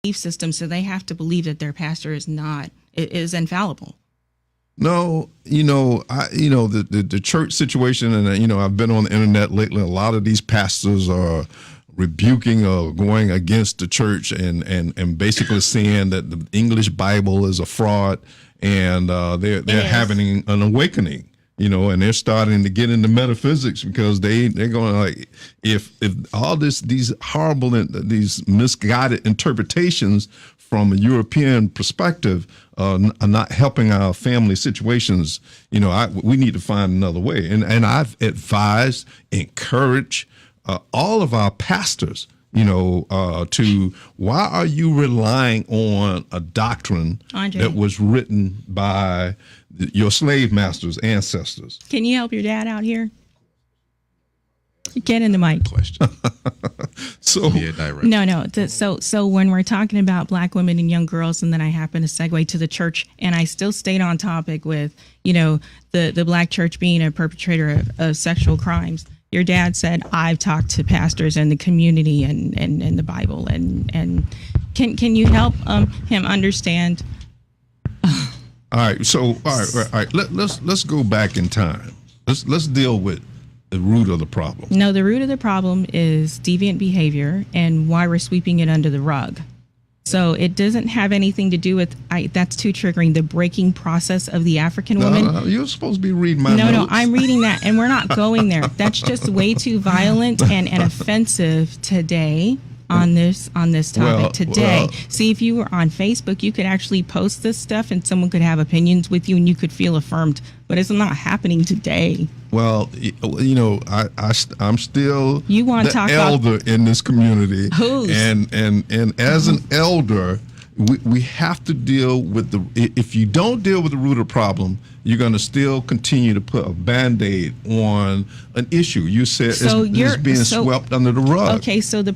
belief system, so they have to believe that their pastor is infallible. No, the church situation, and I've been on the internet lately. A lot of these pastors are rebuking or going against the church, and basically saying that the English Bible is a fraud, and they're having an awakening. And they're starting to get into metaphysics, because they're going, like, if all these horrible these misguided interpretations from a European perspective are not helping our family situations, we need to find another way. And I've advised, encouraged all of our pastors, to, why are you relying on a doctrine Andre, that was written by your slave masters' ancestors? Can you help your dad out here? Get in the mic. Question. So No. So when we're talking about black women and young girls, and then I happen to segue to the church, and I still stayed on topic with, the black church being a perpetrator of sexual crimes. Your dad said, I've talked to pastors in the community and the Bible, and can you help him understand? All right. So all right. Let's go back in time. Let's deal with the root of the problem. No, the root of the problem is deviant behavior and why we're sweeping it under the rug. So it doesn't have anything to do with, that's too triggering, the breaking process of the African woman. No, you're supposed to be reading my notes. No, I'm reading that, and we're not going there. That's just way too violent and offensive today on this topic today. See, if you were on Facebook, you could actually post this stuff and someone could have opinions with you and you could feel affirmed, but it's not happening today. Well, I'm still you want to talk elder in this community. Who's? And as an elder, we have to deal with if you don't deal with the root of the problem, you're going to still continue to put a Band-Aid on an issue. You said it's being swept under the rug. Okay, so the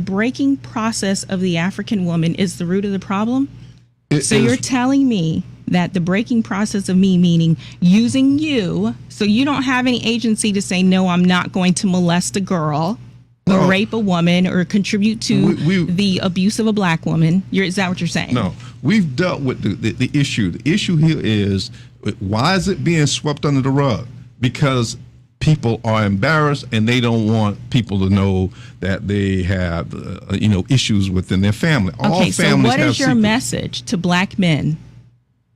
breaking process of the African woman is the root of the problem? You're telling me that the breaking process of me, meaning using you, so you don't have any agency to say, no, I'm not going to molest a girl or rape a woman or contribute to the abuse of a black woman. Is that what you're saying? No, we've dealt with the issue. The issue here is, why is it being swept under the rug? Because people are embarrassed and they don't want people to know that they have, issues within their family. Okay, so what is your message to black men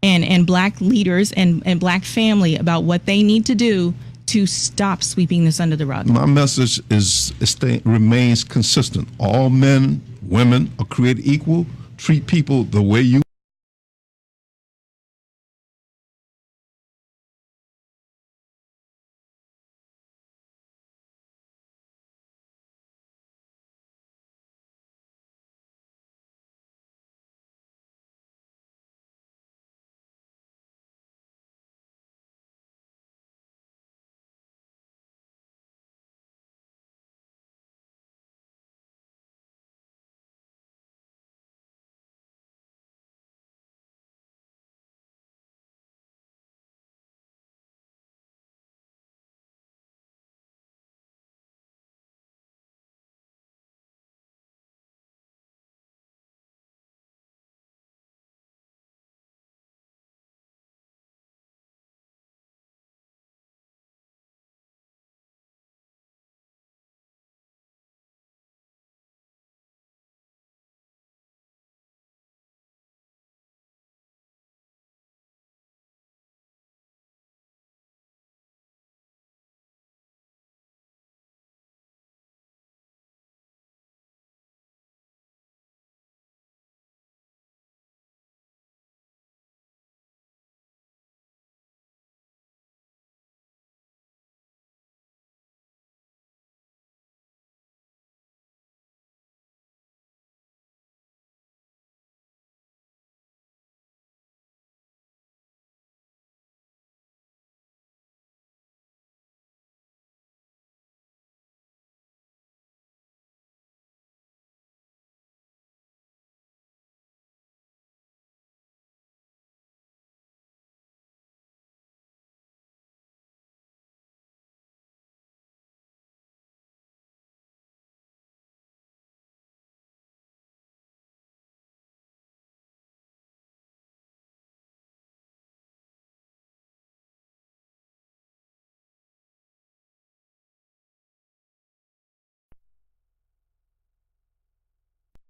and black leaders and black family about what they need to do to stop sweeping this under the rug? My message remains consistent. All men, women are created equal. Treat people the way you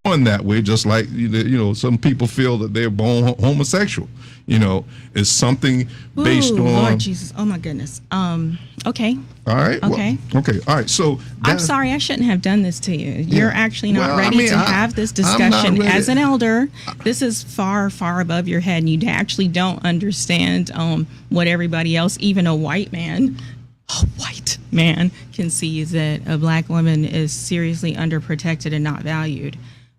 born that way, just like some people feel that they're born homosexual. It's something based Ooh, Lord on. Jesus. Oh my goodness. Okay. All right. Okay. Well, okay. All right. So I'm sorry, I shouldn't have done this to you. You're actually not Well, ready to have this discussion ready. as an elder. This is far, far above your head, and you actually don't understand what everybody else, even a white man, can see is that a black woman is seriously underprotected and not valued.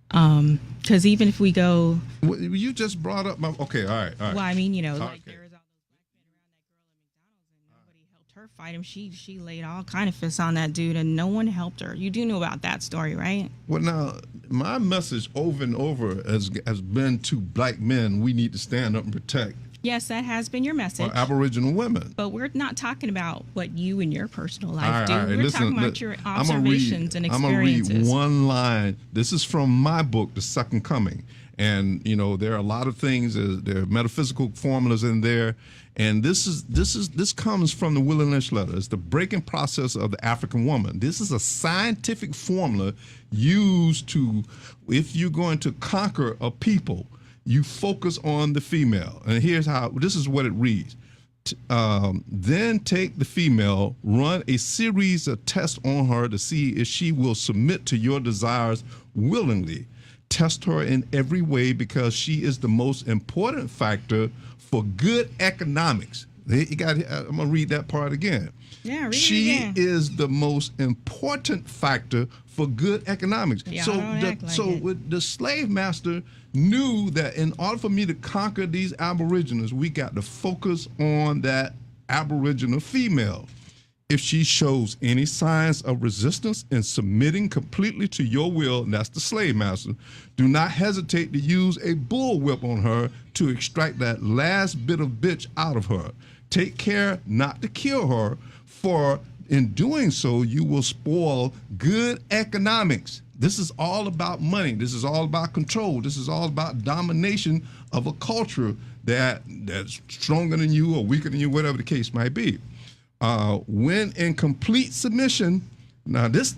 Because even if we go, Well, you just brought up my. Okay. All right. All right. well, I mean, like Okay. there was all those black men around that girl at McDonald's, and nobody helped her fight him. She laid all kind of fists on that dude, and no one helped her. You do know about that story, right? Well, now my message over and over has been to black men: we need to stand up and protect Yes, that has been your message. our Aboriginal women. But we're not talking about what you and your personal life All right, do. all right, We're listen, talking about your observations and I'm gonna read experiences. one line. This is from my book, The Second Coming, and there are a lot of things. There are metaphysical formulas in there, and this comes from the Willingness Letter. It's the breaking process of the African woman. This is a scientific formula used to, if you're going to conquer a people, you focus on the female. And here's how. This is what it reads. Then take the female, run a series of tests on her to see if she will submit to your desires willingly. Test her in every way because she is the most important factor for good economics. I'm gonna read that part again. Yeah, read it She again. is the most important factor for good economics. Yeah, so don't act like it. with the slave master knew that in order for me to conquer these Aboriginals, we got to focus on that Aboriginal female. If she shows any signs of resistance in submitting completely to your will, and that's the slave master, do not hesitate to use a bullwhip on her to extract that last bit of bitch out of her. Take care not to kill her, for in doing so, you will spoil good economics. This is all about money. This is all about control. This is all about domination of a culture that's stronger than you or weaker than you, whatever the case might be. When in complete submission, now this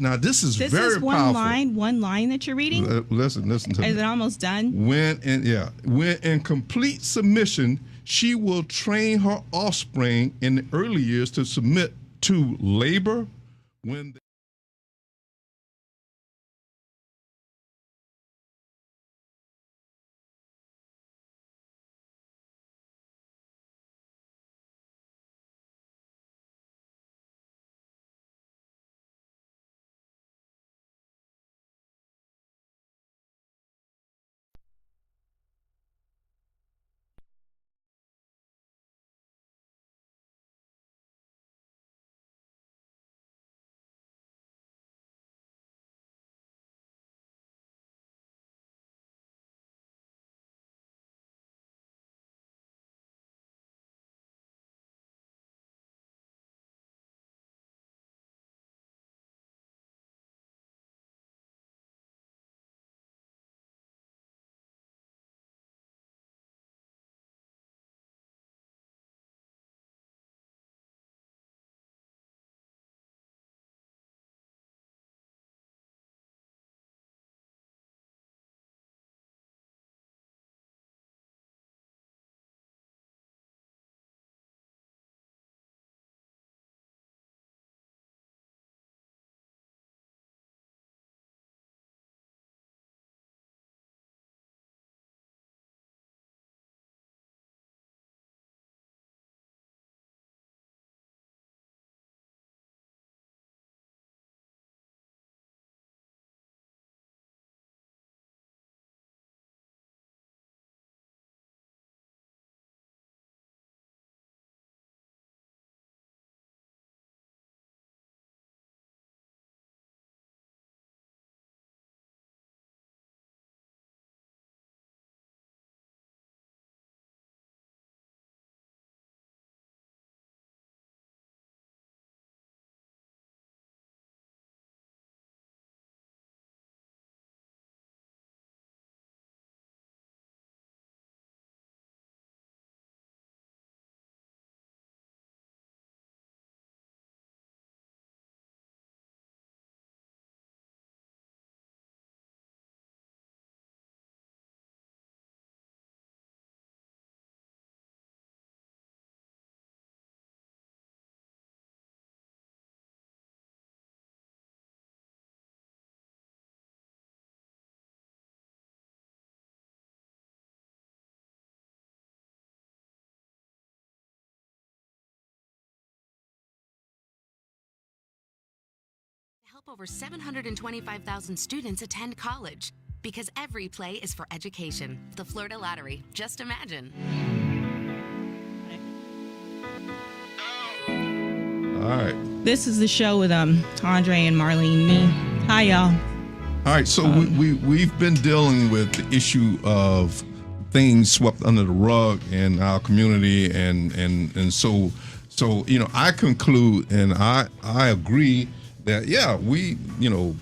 is This very is one powerful. one line that you're reading. Listen to me. Is it almost done? When in complete submission, she will train her offspring in the early years to submit to labor when help over 725,000 students attend college. Because every play is for education. The Florida Lottery. Just imagine. All right. This is the show with Andre and Marlene. Me. Hi, y'all. All right. So we've been dealing with the issue of things swept under the rug in our community, and so I conclude and I agree that we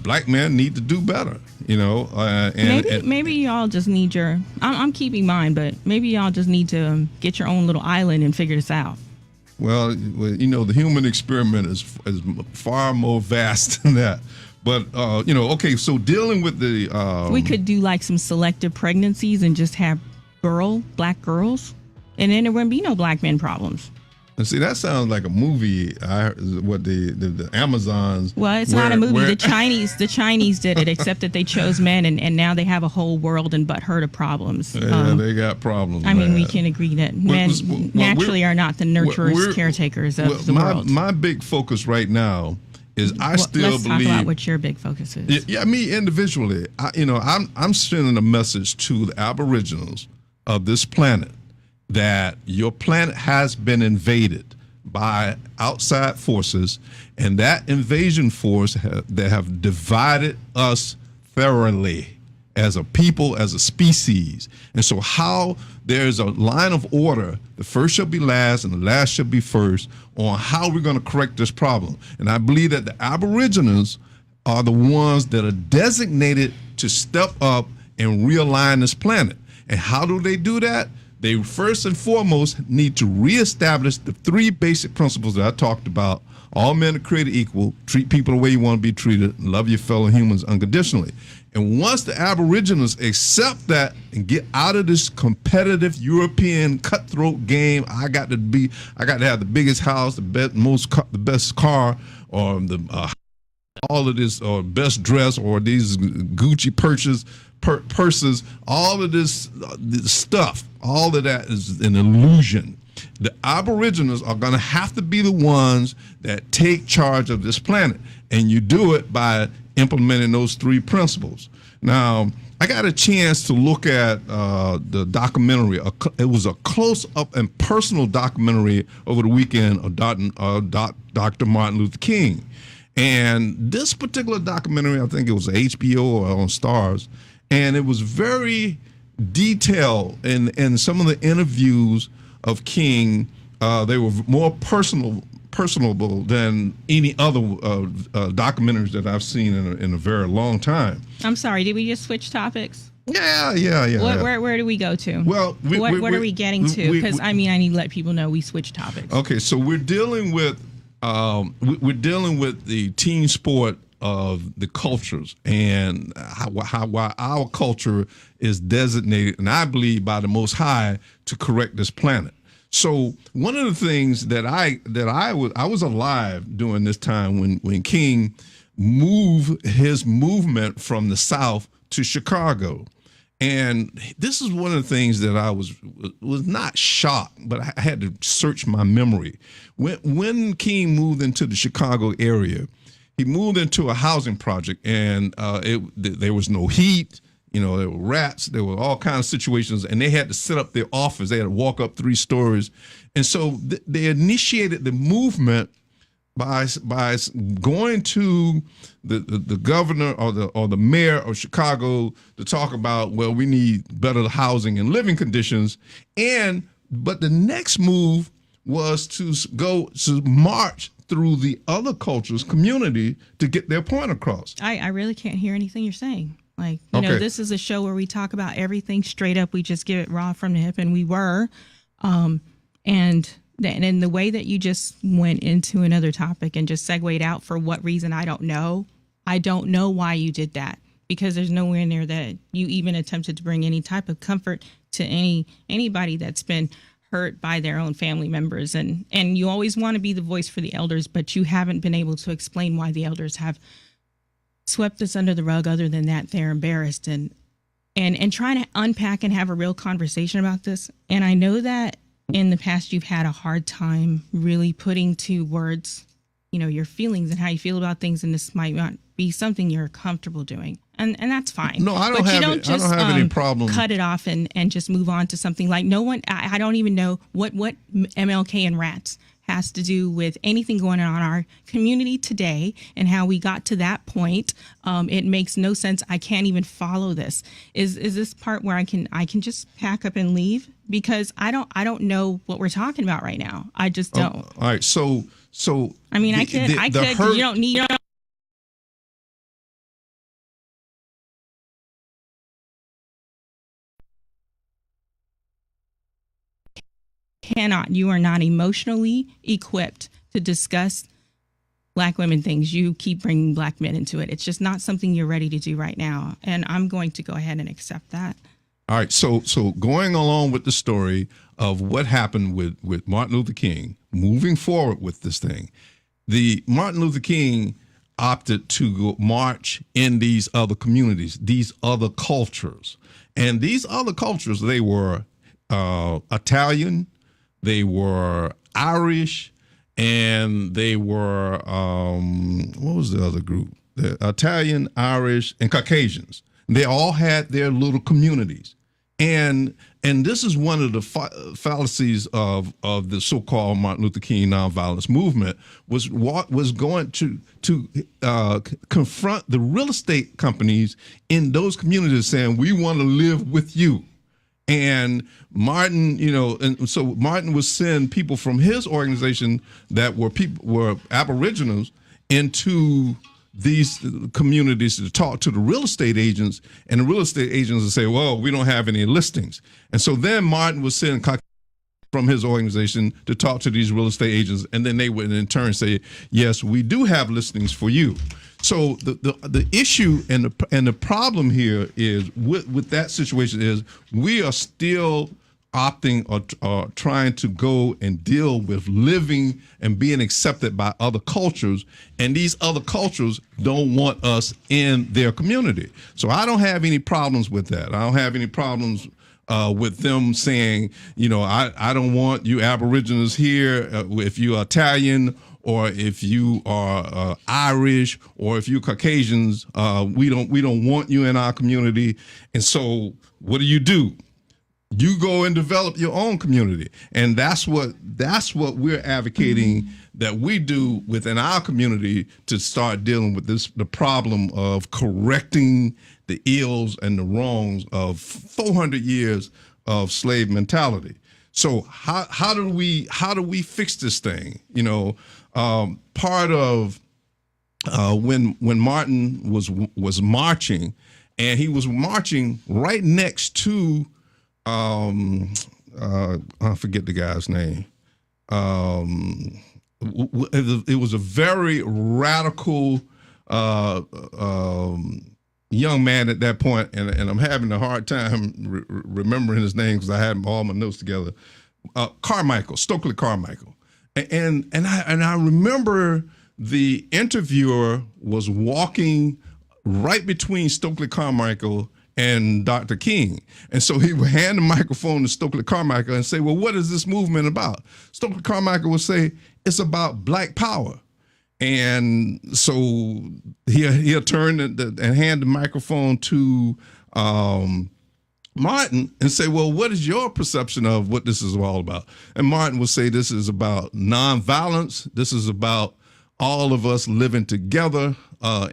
black men need to do better. Maybe y'all just need I'm keeping mine, but maybe y'all just need to get your own little island and figure this out. Well, the human experiment is far more vast than that. But okay, so dealing with the we could do like some selective pregnancies and just have black girls, and then there wouldn't be no black men problems. And see, that sounds like a movie. What the Amazons. Well, it's not a movie. The Chinese did it, except that they chose men, and now they have a whole world and butthurt of problems. Yeah, they got problems. I mean, we can agree that men naturally are not the nurturers, caretakers of the world. My big focus right now is let's talk about what your big focus is. Yeah, me individually, I'm sending a message to the Aboriginals of this planet that your planet has been invaded by outside forces, and that invasion force that have divided us thoroughly as a people, as a species. And so how there's a line of order, the first shall be last and the last shall be first, on how we're going to correct this problem. And I believe that the Aboriginals are the ones that are designated to step up and realign this planet. And how do they do that? They first and foremost need to reestablish the three basic principles that I talked about. All men are created equal, treat people the way you want to be treated, and love your fellow humans unconditionally. And once the Aboriginals accept that and get out of this competitive European cutthroat game, I got to have the biggest house, the best car, or all of this, or best dress, or these Gucci purses, all of this stuff, all of that is an illusion. The Aboriginals are going to have to be the ones that take charge of this planet, and you do it by implementing those three principles. Now, I got a chance to look at the documentary. It was a close-up and personal documentary over the weekend of Dr. Martin Luther King. And this particular documentary, I think it was HBO or on Stars, and it was very detailed in some of the interviews of King. They were more personable than any other documentaries that I've seen in a very long time. I'm sorry, did we just switch topics? Yeah. Where do we go to? Well, what are we getting to? Because I need to let people know we switched topics. Okay, so we're dealing with the team sport of the cultures, and why our culture is designated, and I believe by the Most High, to correct this planet. So one of the things that I was alive during this time when King moved his movement from the South to Chicago. And this is one of the things that I was not shocked, but I had to search my memory. When King moved into the Chicago area, he moved into a housing project, and there was no heat. There were rats. There were all kinds of situations, and they had to set up their office. They had to walk up 3 stories. And so they initiated the movement by going to the governor or the mayor of Chicago to talk about, well, we need better housing and living conditions. But the next move was to go to march through the other cultures' community to get their point across. I really can't hear anything you're saying. This is a show where we talk about everything straight up. We just give it raw from the hip, and we were. And the way that you just went into another topic and just segued out for what reason, I don't know. I don't know why you did that, because there's nowhere in there that you even attempted to bring any type of comfort to anybody that's been hurt by their own family members. And you always want to be the voice for the elders, but you haven't been able to explain why the elders have swept this under the rug. Other than that, they're embarrassed and trying to unpack and have a real conversation about this. And I know that in the past you've had a hard time really putting to words your feelings and how you feel about things, and this might not be something you're comfortable doing, and that's fine. No, I don't but have you don't it. just I don't have any problem. cut it off and just move on to something like no one. I don't even know what MLK and rats has to do with anything going on in our community today and how we got to that point. It makes no sense. I can't even follow this. Is this part where I can just pack up and leave, because I don't know what we're talking about right now. I just don't. All right. So I mean, I could. 'Cause you don't need. You are not emotionally equipped to discuss Black women things. You keep bringing Black men into it. It's just not something you're ready to do right now. And I'm going to go ahead and accept that. All right. So going along with the story of what happened with Martin Luther King, moving forward with this thing, the Martin Luther King opted to go march in these other communities, these other cultures. And these other cultures, they were Italian, they were Irish, and they were, what was the other group? The Italian, Irish, and Caucasians. They all had their little communities. And this is one of the fallacies of the so-called Martin Luther King nonviolence movement was going to confront the real estate companies in those communities, saying we want to live with you. And Martin, and so Martin would send people from his organization that were Aboriginals into these communities to talk to the real estate agents, and the real estate agents would say, well, we don't have any listings. And so then Martin would send from his organization to talk to these real estate agents, and then they would in turn say, yes, we do have listings for you. So the issue and the problem here is with that situation is we are still opting or trying to go and deal with living and being accepted by other cultures, and these other cultures don't want us in their community. So I don't have any problems with that. I don't have any problems with them saying, I don't want you Aboriginals here. If you're Italian, or if you are Irish, or if you're Caucasians, we don't want you in our community. And so what do? You go and develop your own community. And that's what we're advocating that we do within our community to start dealing with the problem of correcting the ills and the wrongs of 400 years of slave mentality. So how do we fix this thing? Part of when Martin was marching, and he was marching right next to I forget the guy's name. It was a very radical young man at that point, and I'm having a hard time remembering his name because I had all my notes together. Stokely Carmichael, and I remember the interviewer was walking right between Stokely Carmichael and Dr. King. And so he would hand the microphone to Stokely Carmichael and say, well, what is this movement about? Stokely Carmichael would say, it's about Black power. And so he'll turn and hand the microphone to Martin and say, well, what is your perception of what this is all about? And Martin would say, this is about nonviolence. This is about all of us living together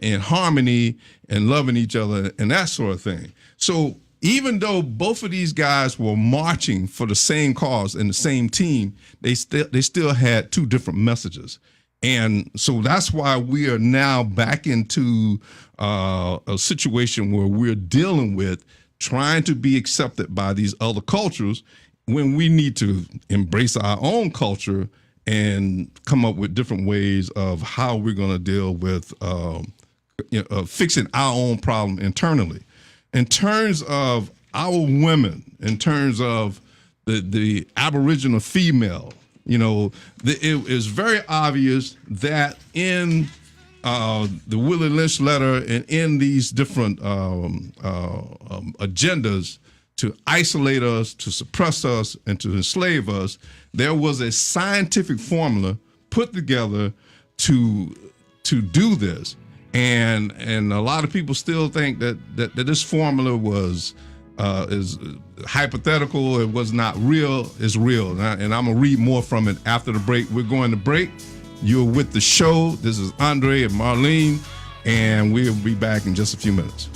in harmony and loving each other and that sort of thing. So even though both of these guys were marching for the same cause and the same team, they still had two different messages. And so that's why we are now back into a situation where we're dealing with trying to be accepted by these other cultures when we need to embrace our own culture and come up with different ways of how we're going to deal with fixing our own problem internally. In terms of our women, in terms of the Aboriginal female, it is very obvious that in the Willie Lynch letter and in these different agendas to isolate us, to suppress us, and to enslave us, there was a scientific formula put together to do this, and a lot of people still think that this formula is hypothetical. It was not real. It's real, and I'm gonna read more from it after the break. We're going to break. You're with the show. This is Andre and Marlene, and we'll be back in just a few minutes.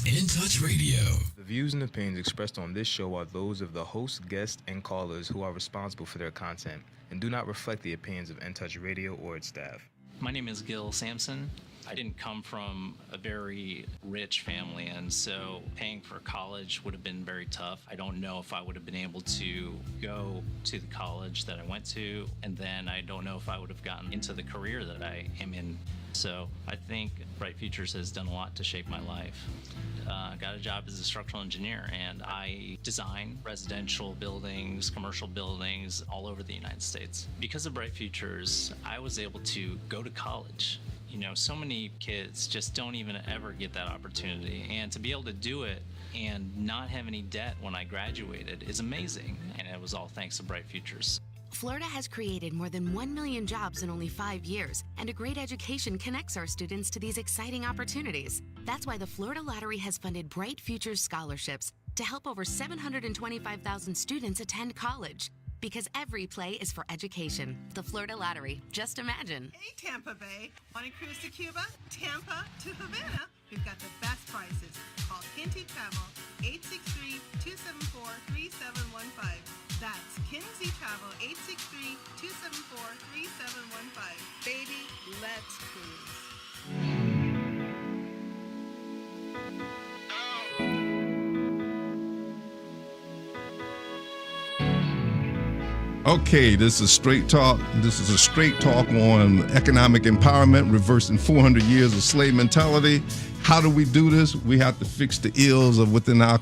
In Touch Radio. The views and opinions expressed on this show are those of the host, guests, and callers who are responsible for their content and do not reflect the opinions of In Touch Radio or its staff. My name is Gil Sampson. I didn't come from a very rich family, and so paying for college would have been very tough. I don't know if I would have been able to go to the college that I went to, and then I don't know if I would have gotten into the career that I am in. So I think Bright Futures has done a lot to shape my life. Got a job as a structural engineer, and I design residential buildings, commercial buildings all over the United States. Because of Bright Futures, I was able to go to college. You know, so many kids just don't even ever get that opportunity, and to be able to do it and not have any debt when I graduated is amazing, and it was all thanks to Bright Futures. Florida has created more than 1 million jobs in only 5 years, and a great education connects our students to these exciting opportunities. That's why the Florida Lottery has funded Bright Futures scholarships to help over 725,000 students attend college. Because every play is for education. The Florida Lottery. Just imagine. Hey, Tampa Bay. Want to cruise to Cuba? Tampa to Havana. We've got the best prices. Call Kinsey Travel, 863-274-3715. That's Kinsey Travel, 863-274-3715. Baby, let's cruise. Okay, this is Straight Talk. This is a straight talk on economic empowerment, reversing 400 years of slave mentality. How do we do this? We have to fix the ills of within our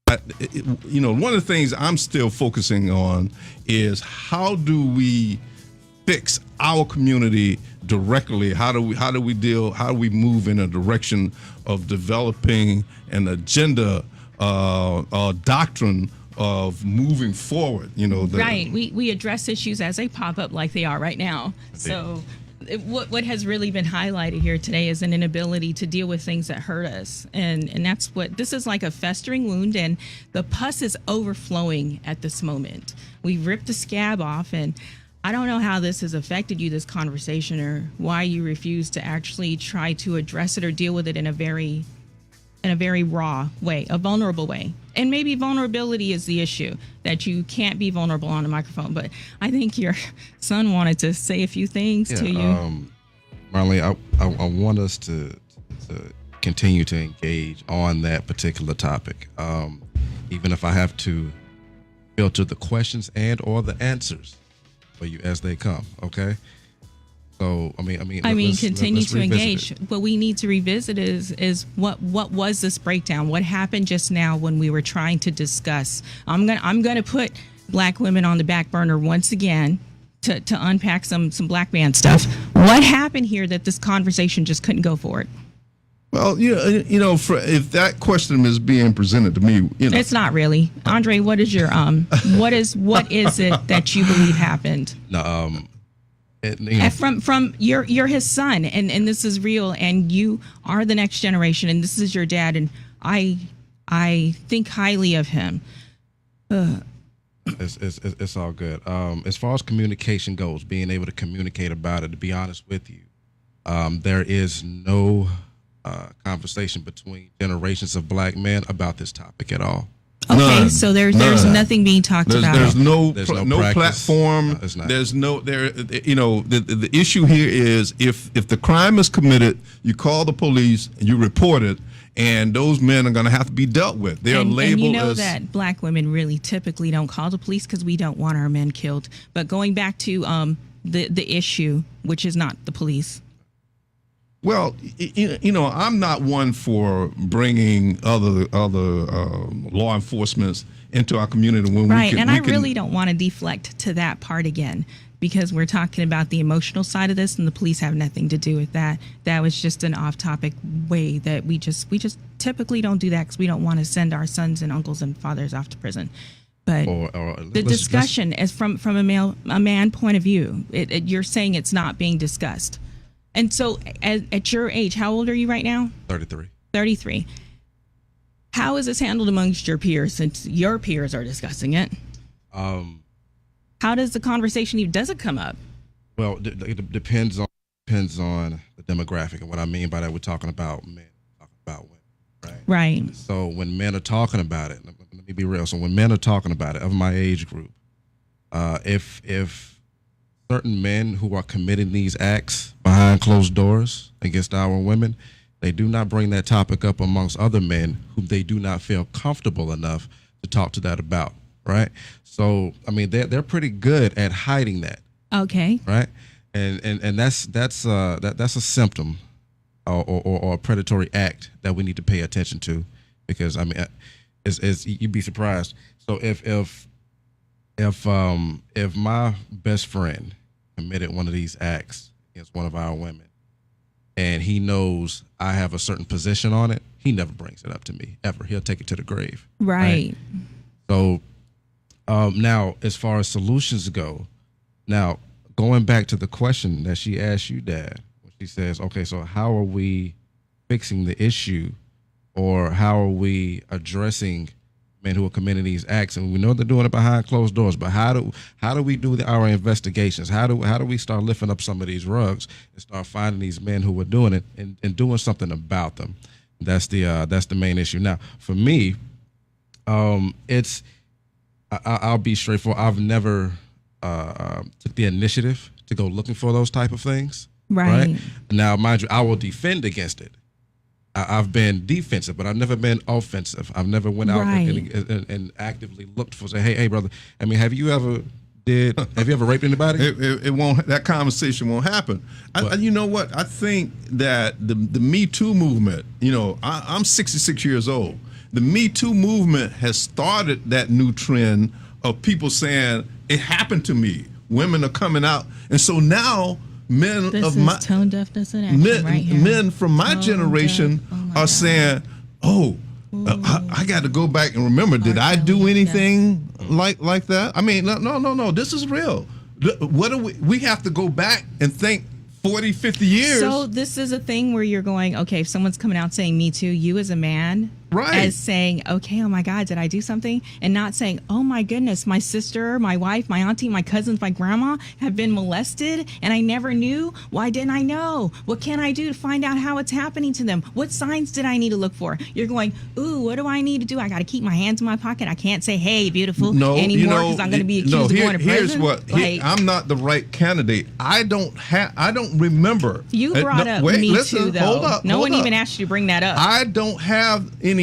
one of the things I'm still focusing on is how do we fix our community directly? How do we move in a direction of developing an agenda, doctrine of moving forward? Right. We address issues as they pop up, like they are right now. So what has really been highlighted here today is an inability to deal with things that hurt us, and that's what this is, like a festering wound, and the pus is overflowing at this moment. We've ripped the scab off, and I don't know how this has affected you, this conversation, or why you refuse to actually try to address it or deal with it in a very raw way, a vulnerable way. And maybe vulnerability is the issue, that you can't be vulnerable on a microphone. But I think your son wanted to say a few things to you. Marlene, I want us to continue to engage on that particular topic, even if I have to filter the questions and or the answers for you as they come. Okay. So continue to engage. What we need to revisit is what was this breakdown? What happened just now when we were trying to discuss? I'm gonna put black women on the back burner once again to unpack some black man stuff. What happened here that this conversation just couldn't go forward? Well, if that question is being presented to me, it's not really. Andre, what is your what is it that you believe happened? No, from you're his son, and this is real, and you are the next generation, and this is your dad, and I think highly of him. It's all good. As far as communication goes, being able to communicate about it, to be honest with you, there is no conversation between generations of black men about this topic at all. Okay, None. so there's nothing being talked about. There's no practice. platform. There's no there. The issue here is if the crime is committed, you call the police, you report it, and those men are going to have to be dealt with. They are labeled as. That black women really typically don't call the police because we don't want our men killed. But going back to the issue, which is not the police. Well, I'm not one for bringing other law enforcement into our community when right. we can. And I really don't want to deflect to that part again, because we're talking about the emotional side of this, and the police have nothing to do with that. That was just an off-topic way that we just typically don't do that, because we don't want to send our sons and uncles and fathers off to prison. But the discussion is from a man point of view. You're saying it's not being discussed. And so at your age, how old are you right now? 33. 33. How is this handled amongst your peers, since your peers are discussing it? How does the conversation does it come up? Well, it depends on the demographic. And what I mean by that, we're talking about men, talking about women, right? Right. So when men are talking about it, let me be real. So when men are talking about it, of my age group, if certain men who are committing these acts behind closed doors against our women, they do not bring that topic up amongst other men whom they do not feel comfortable enough to talk to that about, right? So, I mean, they're pretty good at hiding that. Okay. Right, and that's a symptom or a predatory act that we need to pay attention to, because I mean, is you'd be surprised. So if my best friend committed one of these acts against one of our women, and he knows I have a certain position on it, he never brings it up to me ever. He'll take it to the grave. Right. So now, as far as solutions go, now going back to the question that she asked you, Dad, she says, okay, so how are we fixing the issue, or how are we addressing men who are committing these acts? And we know they're doing it behind closed doors, but how do we do our investigations? How do we start lifting up some of these rugs and start finding these men who are doing it and doing something about them? That's the main issue. Now, for me, I'll be straightforward. I've never took the initiative to go looking for those type of things. Right. Now, mind you, I will defend against it. I've been defensive, but I've never been offensive. I've never went out and actively looked for, say, hey, brother. I mean, have you ever raped anybody? It won't. That conversation won't happen. You know what? I think that the Me Too movement. I'm 66 years old. The Me Too movement has started that new trend of people saying it happened to me. Women are coming out, and so now men tone deafness in action right here. Men from my generation are saying, I got to go back and remember, did I do anything like that? I mean, no, this is real. What do we have to go back and think 40, 50 years. So this is a thing where you're going, okay, if someone's coming out saying me too, you as a man, right, as saying, okay, oh my God, did I do something? And not saying, oh my goodness, my sister, my wife, my auntie, my cousins, my grandma have been molested and I never knew. Why didn't I know? What can I do to find out how it's happening to them? What signs did I need to look for? You're going, ooh, what do I need to do? I got to keep my hands in my pocket. I can't say, hey, beautiful, anymore because I'm going to be accused of going to prison. I'm not the right candidate. I don't remember. You brought up Me Too, though. Hold up, no one even asked you to bring that up. I don't have any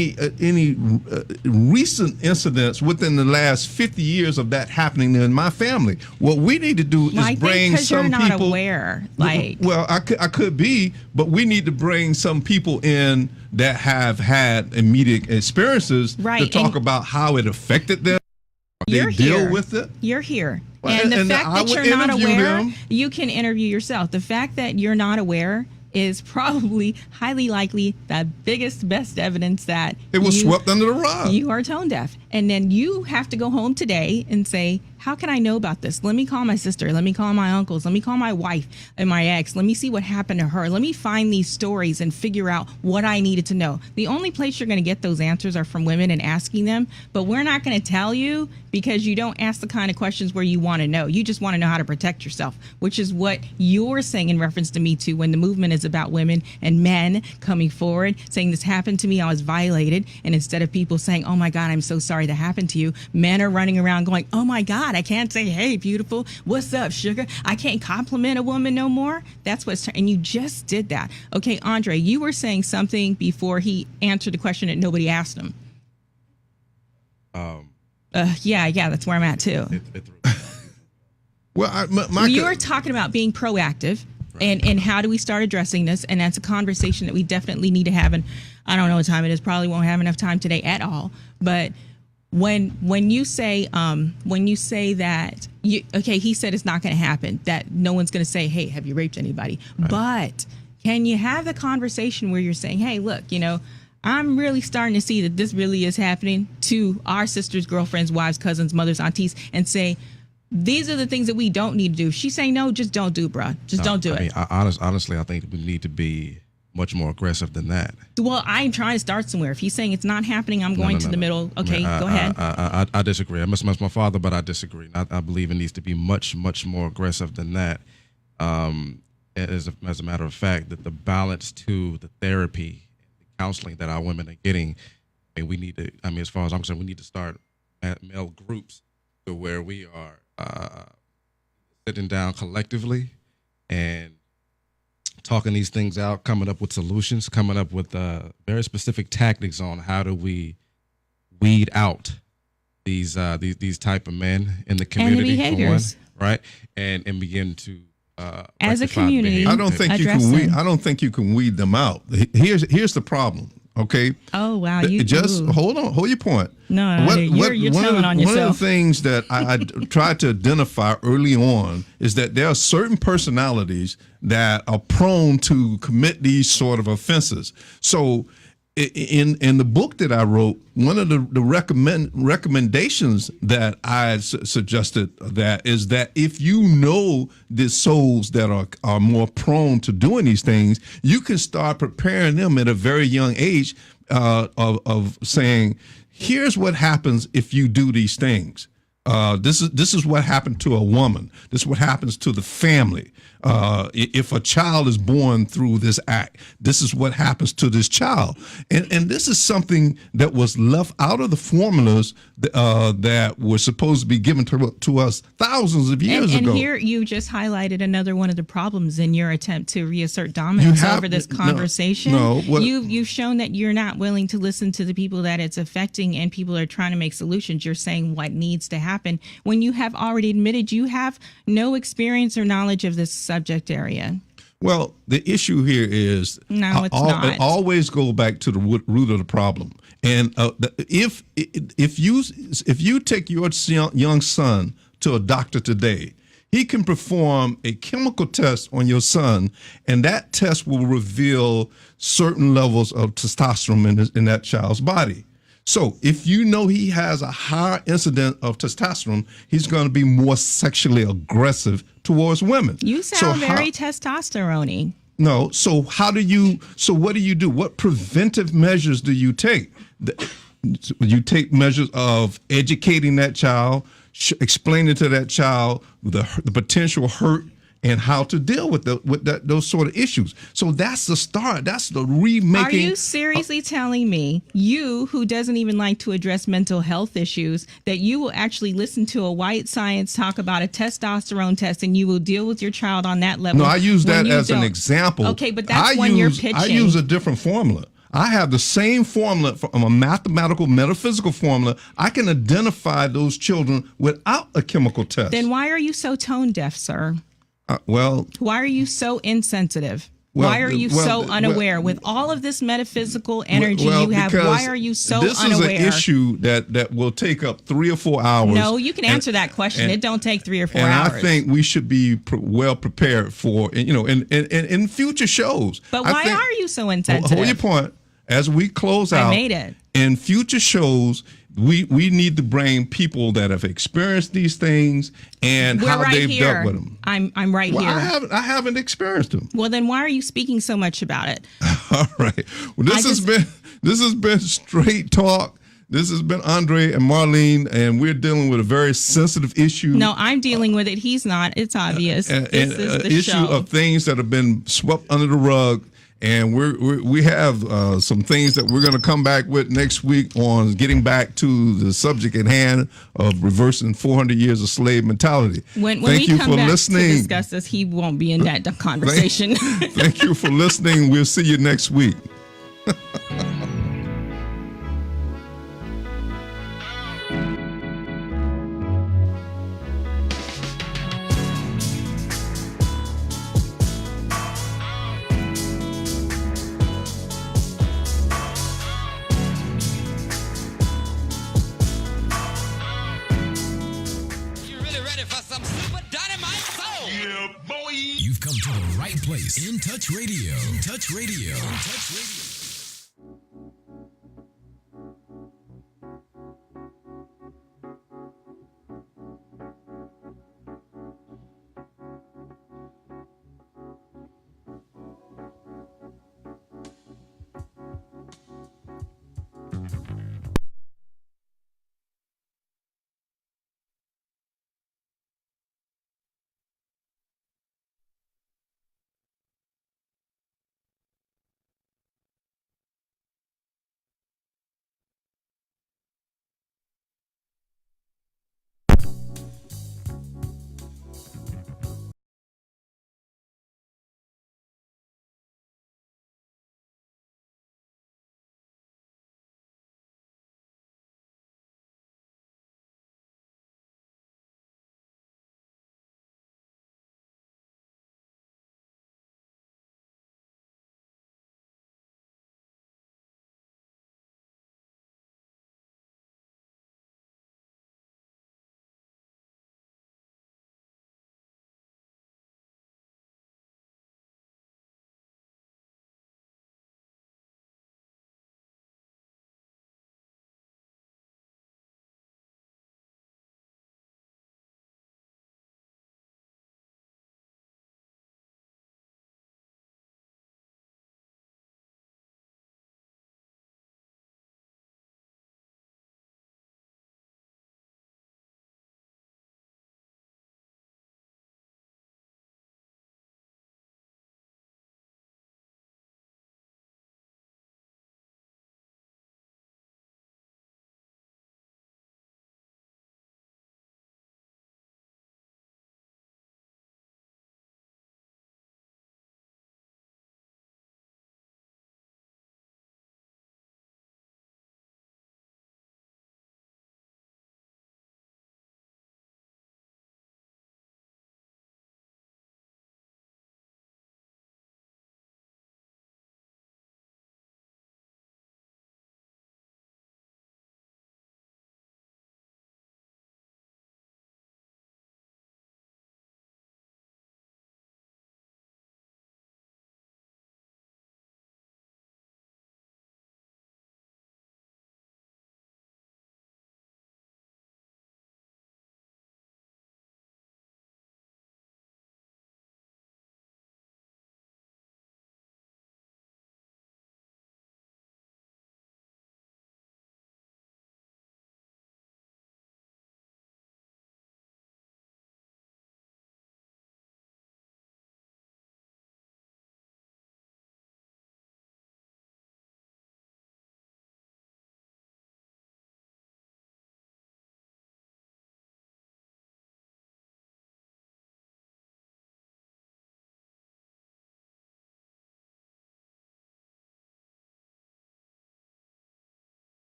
recent incidents within the last 50 years of that happening in my family. What we need to do is bring some you're not people. Aware, well, I could be, but we need to bring some people in that have had immediate experiences to talk about how it affected them. They deal with it. You're here. And the fact that you're not aware, you can interview yourself. The fact that you're not aware is probably highly likely the biggest, best evidence that it was swept under the rug. You are tone deaf. And then you have to go home today and say, how can I know about this? Let me call my sister. Let me call my uncles. Let me call my wife and my ex. Let me see what happened to her. Let me find these stories and figure out what I needed to know. The only place you're going to get those answers are from women and asking them. But we're not going to tell you because you don't ask the kind of questions where you want to know. You just want to know how to protect yourself, which is what you're saying in reference to Me Too, when the movement is about women and men coming forward saying this happened to me, I was violated. And instead of people saying, oh my God, I'm so sorry that happened to you, men are running around going, oh my God, I can't say, hey, beautiful, what's up, sugar? I can't compliment a woman no more. That's and you just did that. Okay, Andre, you were saying something before he answered the question that nobody asked him. Yeah, that's where I'm at too. Well, you were talking about being proactive, And how do we start addressing this? And that's a conversation that we definitely need to have. And I don't know what time it is. Probably won't have enough time today at all. But when you say that he said it's not going to happen, that no one's going to say, hey, have you raped anybody? Right. But can you have the conversation where you're saying, hey, look, I'm really starting to see that this really is happening to our sisters, girlfriends, wives, cousins, mothers, aunties, and say, these are the things that we don't need to do. If she's saying no, just don't do, bro. Don't do it. Honestly, I think we need to be much more aggressive than that. Well, I'm trying to start somewhere. If he's saying it's not happening, I'm going to the middle. Okay, go ahead. I disagree. I miss my father, but I disagree. I believe it needs to be much, much more aggressive than that. As a matter of fact, that the balance to the therapy, the counseling that our women are getting, we need to. As far as I'm concerned, we need to start male groups to where we are sitting down collectively and talking these things out, coming up with solutions, coming up with very specific tactics on how do we weed out these type of men in the community, and the behaviors, right? And begin to as a community. I don't think you can weed them out. Here's the problem. Okay. Oh wow! Hold your point. No, you're telling on yourself. One of the things that I tried to identify early on is that there are certain personalities that are prone to commit these sort of offenses. So, in the book that I wrote, one of the recommendations that I suggested that is that if you know the souls that are more prone to doing these things, you can start preparing them at a very young age of saying, here's what happens if you do these things. This is what happened to a woman. This is what happens to the family. If a child is born through this act, this is what happens to this child. And this is something that was left out of the formulas that were supposed to be given to us thousands of years ago. And here you just highlighted another one of the problems in your attempt to reassert dominance over this conversation. You've shown that you're not willing to listen to the people that it's affecting, and people are trying to make solutions. You're saying what needs to happen when you have already admitted you have no experience or knowledge of this subject area. Well, the issue here is not. Always go back to the root of the problem. And if you take your young son to a doctor today, he can perform a chemical test on your son, and that test will reveal certain levels of testosterone in that child's body. So if you know he has a higher incident of testosterone, he's going to be more sexually aggressive towards women. You sound very testosterone-y. No. So what do you do? What preventive measures do you take? You take measures of educating that child, explaining to that child the potential hurt and how to deal with those sort of issues. So that's the start. That's the remaking. Are you seriously telling me, you who doesn't even like to address mental health issues, that you will actually listen to a white science talk about a testosterone test and you will deal with your child on that level? No, I use that as an example. Okay, but that's you're pitching. I use a different formula. I have the same formula from a mathematical, metaphysical formula. I can identify those children without a chemical test. Then why are you so tone deaf, sir? Why are you so insensitive? Why are you so unaware? With all of this metaphysical energy you have, why are you so unaware? This is an issue that will take up 3 or 4 hours. No, you can answer that question. It don't take 3 or 4 hours. And I think we should be well prepared for, in future shows. But why are you so insensitive? Hold your point. As we close out, I made it. In future shows, we need to bring people that have experienced these things and how they've dealt with them. I'm right here. I haven't experienced them. Well, then why are you speaking so much about it? All right. Well, this has been Straight Talk. This has been Andre and Marlene, and we're dealing with a very sensitive issue. No, I'm dealing with it. He's not. It's obvious. This is the issue show. Of things that have been swept under the rug. And we have some things that we're going to come back with next week on getting back to the subject at hand of reversing 400 years of slave mentality. When we come back to discuss this, he won't be in that conversation. Thank you for listening. We'll see you next week. You've come to the right place. In Touch Radio. In Touch Radio. In Touch Radio.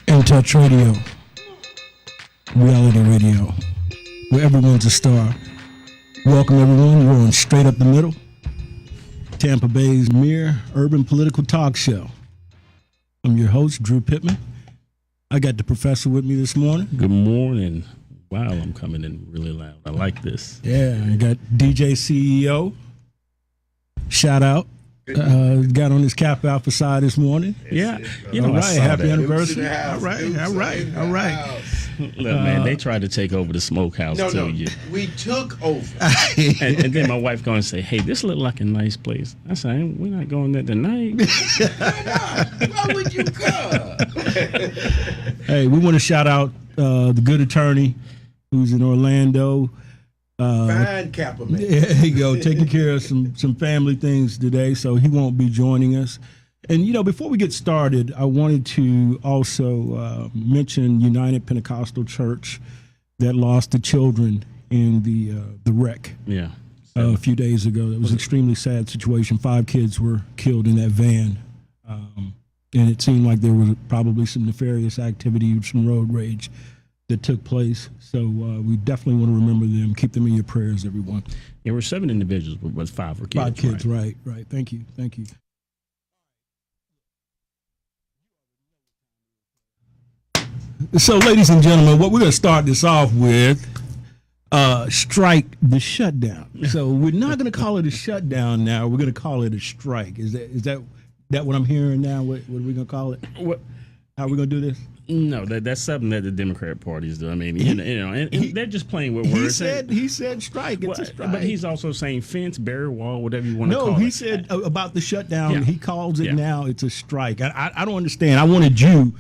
In Touch Radio, reality radio, where everyone's a star. Welcome everyone, you're on Straight Up the Middle, Tampa Bay's mere urban political talk show. I'm your host, Drew Pittman. I got the professor with me this morning. Good morning. Wow, I'm coming in really loud. I like this. Yeah, I got DJ CEO. Shout out. Got on his Cap Alpha side this morning. Yeah. You All know, right, happy anniversary. All right. Look, man, they tried to take over the smokehouse too. No, we took over. and then my wife going to say, hey, this look like a nice place. I said, we're not going there tonight. Why would you come? Hey, we want to shout out the good attorney who's in Orlando. Fine Kappa man. There you go, taking care of some family things today, so he won't be joining us. And, you know, before we get started, I wanted to also mention United Pentecostal Church that lost the children in the wreck. Yeah. A few days ago. It was an extremely sad situation. 5 kids were killed in that van. And it seemed like there was probably some nefarious activity, some road rage that took place. So we definitely want to remember them. Keep them in your prayers, everyone. There were 7 individuals, but 5 were kids. 5 kids, right. Thank you. So, ladies and gentlemen, what we're going to start this off with, strike the shutdown. So we're not going to call it a shutdown now. We're going to call it a strike. Is that what I'm hearing now? What are we going to call it? How are we going to do this? No, that's something that the Democrat parties do. I mean, and they're just playing with words. He said strike. It's a strike. But he's also saying fence, barrier wall, whatever you want to call it. No, he said about the shutdown. Yeah. He calls it now. It's a strike. I don't understand. I wanted you,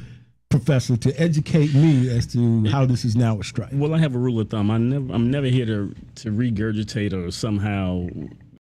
Professor, to educate me as to how this is now a strike. Well, I have a rule of thumb. I'm never here to regurgitate or somehow